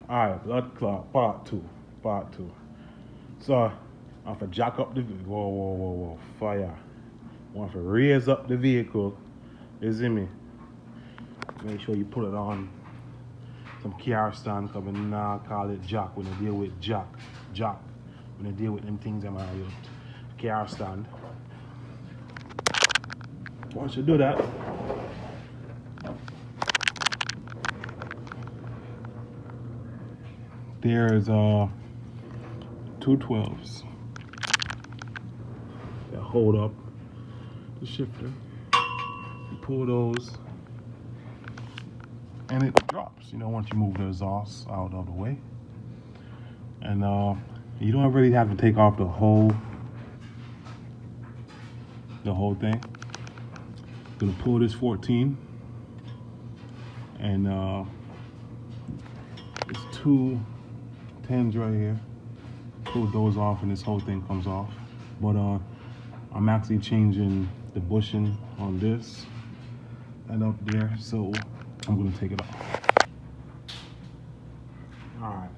Alright, blood clot, part two. Part two. So I have to jack up the whoa, fire. I want to raise up the vehicle. You see me? Make sure you put it on some car stand, because we now call it jack when they deal with jack. Jack. When they deal with them things I'm car stand. Once you do that, there's two 12s that hold up the shifter. You pull those and it drops, once you move the exhaust out of the way. And you don't really have to take off the whole thing. Gonna pull this 14 and it's two 10s right here. Pull those off and this whole thing comes off. But I'm actually changing the bushing on this and up there, so I'm gonna take it off. Alright.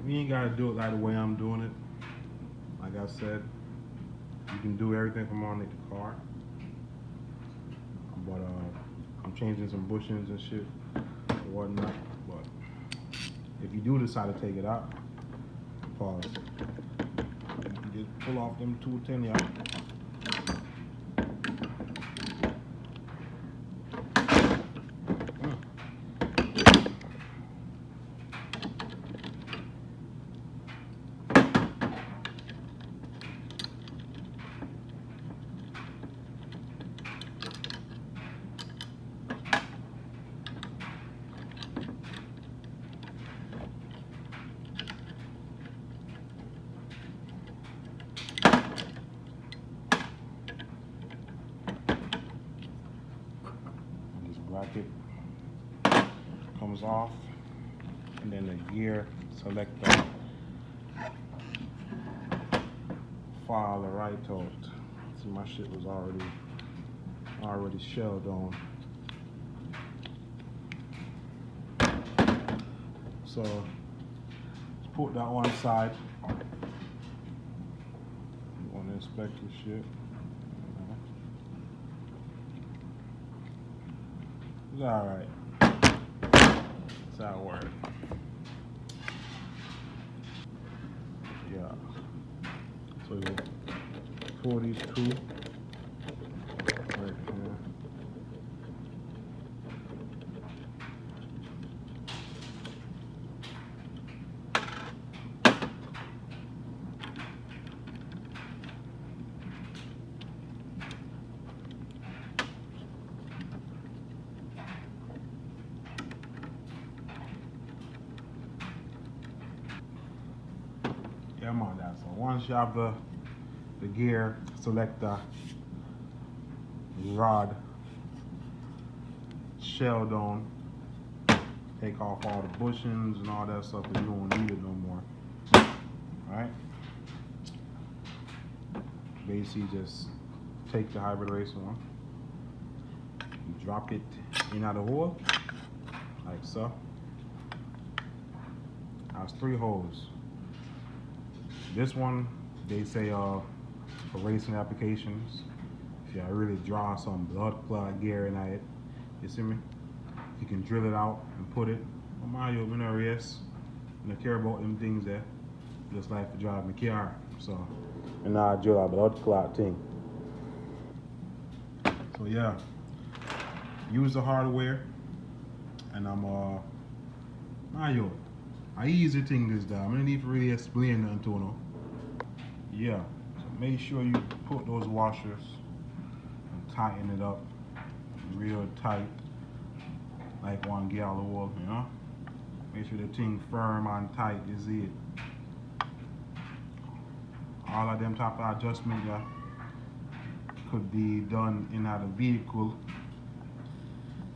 You ain't gotta do it like the way I'm doing it. Like I said, you can do everything from underneath the car. But I'm changing some bushings and shit and whatnot. But if you do decide to take it out, pause. You can just pull off them 210 out. Bracket comes off, and then the gear selector file the right to it. See, my shit was already shelled on. So let's put that one side. You want to inspect your shit. It's alright. That's how it works. Yeah. So you pull these two right here. Yeah, I'm on that. So once you have the gear selector rod shelled on, take off all the bushings and all that stuff, because you don't need it no more. Alright? Basically just take the hybrid racer one, drop it in out of the hole, like so. Has 3 holes. This one, they say for racing applications, if you really draw some blood clot gear in it, you see me? You can drill it out and put it on my open areas. And I care about them things there. Just like to drive my car. So, and now I drill a blood clot thing. So yeah, use the hardware, and I'm I easy thing this time. I don't need to really explain nothing to you. Yeah, so make sure you put those washers and tighten it up real tight, like 1 gallon of oil, Make sure the thing firm and tight is it. All of them type of adjustments that could be done in the vehicle.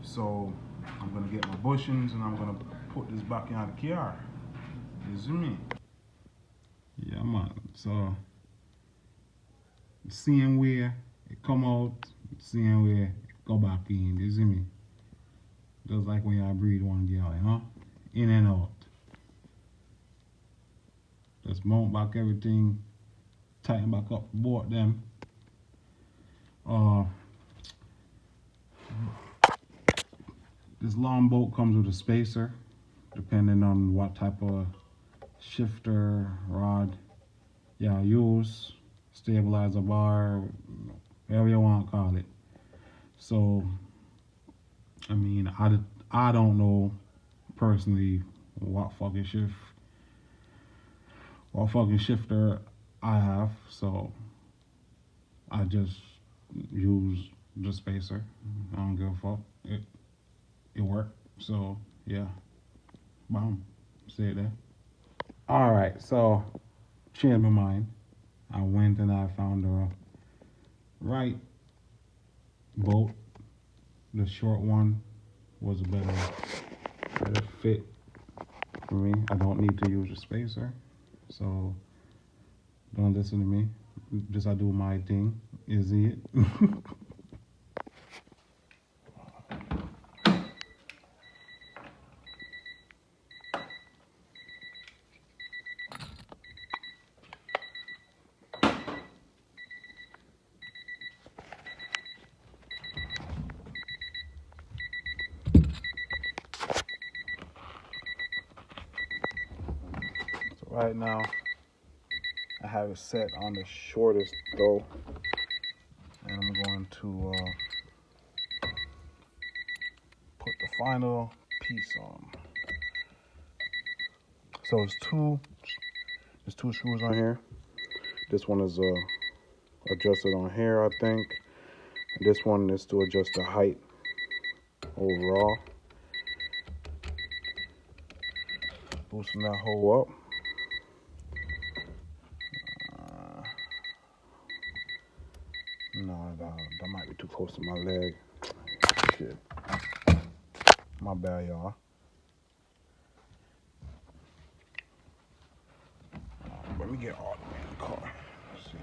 So I'm gonna get my bushings and I'm gonna put this back in the car. You see me? Yeah, man. So the same way it come out, the same way it go back in. You see me? Just like when y'all breed one girl, you know? In and out. Just mount back everything, tighten back up both them. Uh, this long bolt comes with a spacer, depending on what type of shifter rod y'all use, stabilizer bar, whatever you want to call it. So, I mean, I don't know personally what fucking shifter I have, so I just use the spacer. I don't give a fuck. It worked. So yeah, boom, say it there. All right, so changed my mind. I went and I found the right bolt. The short one was a better fit for me. I don't need to use a spacer, so don't listen to me. Just I do my thing. Is it? So right now, I have it set on the shortest throw, and I'm going to put the final piece on. So there's two screws on here. This one is adjusted on here, I think. And this one is to adjust the height overall. Loosen that hole up. No, that might be too close to my leg. Shit. My bad, y'all. Let me get all the way in the car. Let's see.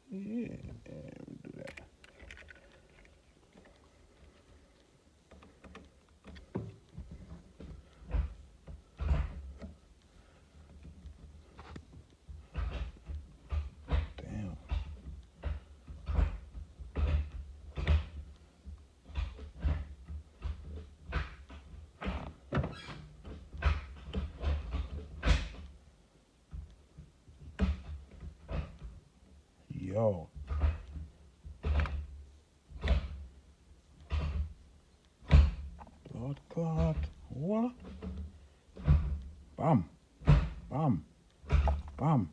Yeah, let me do that. Damn. Yo. Blood clot. What? Bam. Bam. Bam.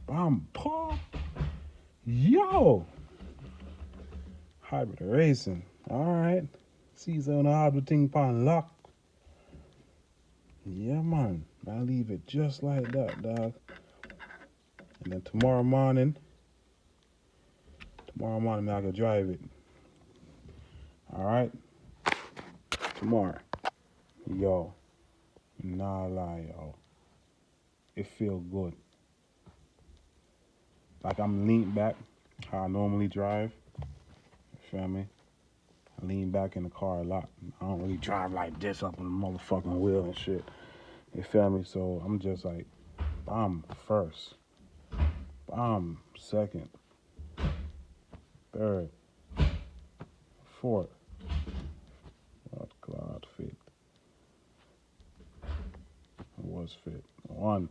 Bam. Pop. Yo. Hybrid racing. Alright. Season on the hybrid thing pan lock. Yeah, man. I leave it just like that, dog. And then tomorrow morning, I can drive it. Alright? Tomorrow. Yo. Nah lie, yo. It feel good. Like I'm leaned back how I normally drive. You feel me? I lean back in the car a lot. I don't really drive like this up on the motherfucking wheel and shit. You feel me? So I'm just like, bam, first. Bam, second. Third. Fourth. What cloud fit? It was fit. 1,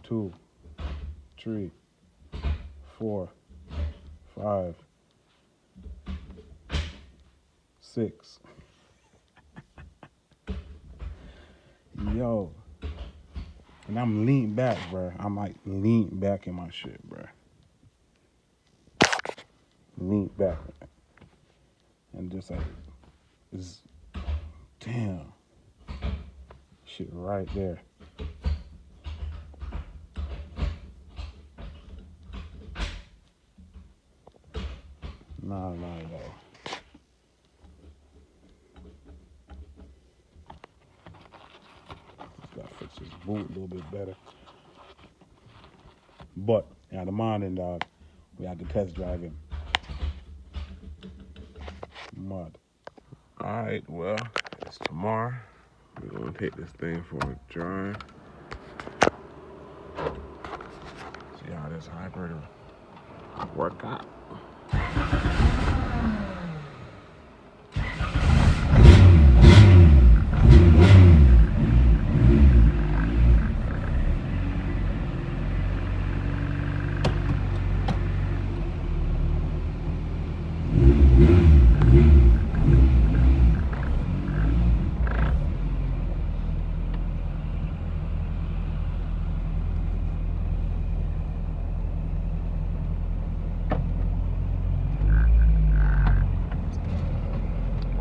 2, 3, 4, 5, 6. Yo. And I'm leaned back, bro. I'm like leaned back in my shit, bro. Leaned back, man. And just like, it's, damn. Shit right there. Nah, yo. Gotta fix this boot a little bit better. But, yeah, the morning, dog, we had to test drive him. Alright, well, it's tomorrow. We're gonna take this thing for a drive. See how this hybrid work out.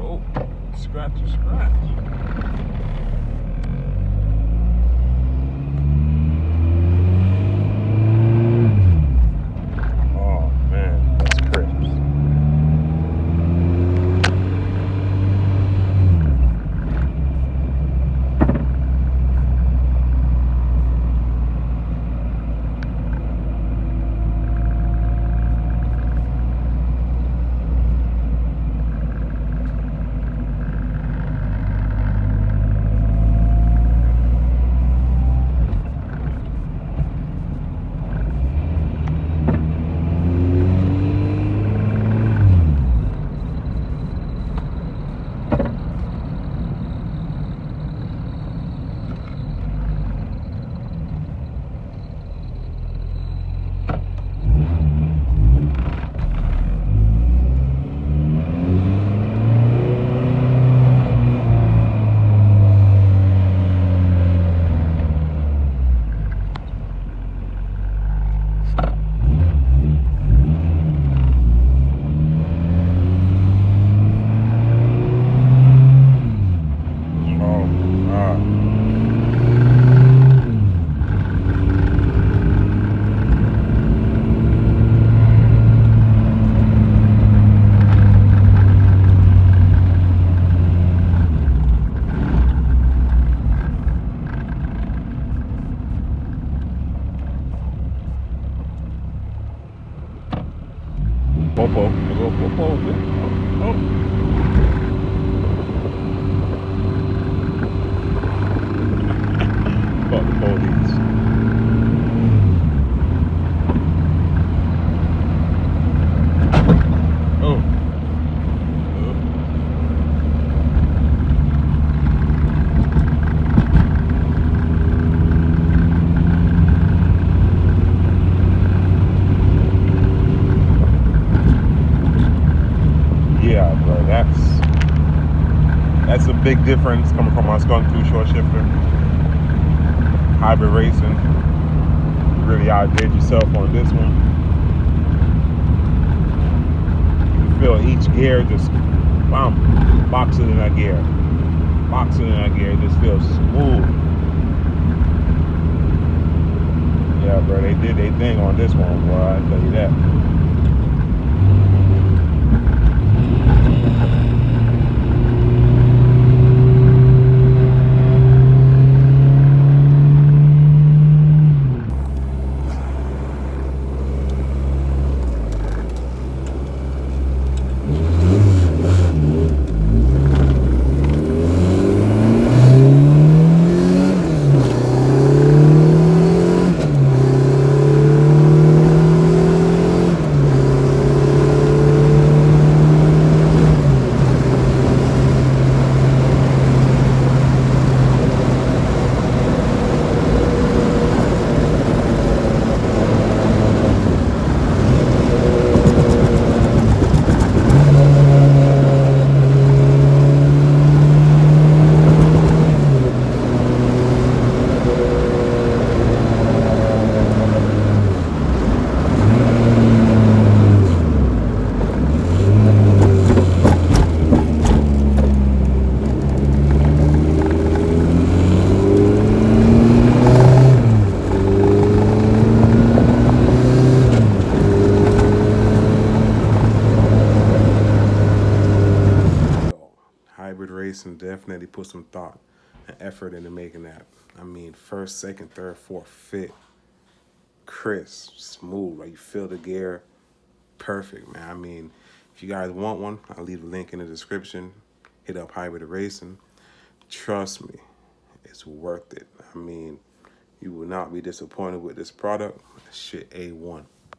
Oh, scratch. Oh man, that's crisp. Oh god. Popo. Go Popo. Oh. Fuck the police. Oh. Yeah, bro, that's a big difference coming from my skunk 2 short shifter. Hybrid racing. You really outdid yourself on this one. You feel each gear just boxing in that gear. Boxing in that gear, it just feels smooth. Yeah, bro, they did their thing on this one, boy, I tell you that. Hybrid racing definitely put some thought and effort into making that. I mean, first, second, third, fourth, fifth, crisp, smooth. Like you feel the gear perfect, man. I mean, if you guys want one, I'll leave a link in the description. hit up Hybrid Racing. Trust me, it's worth it. I mean, you will not be disappointed with this product. Shit A1.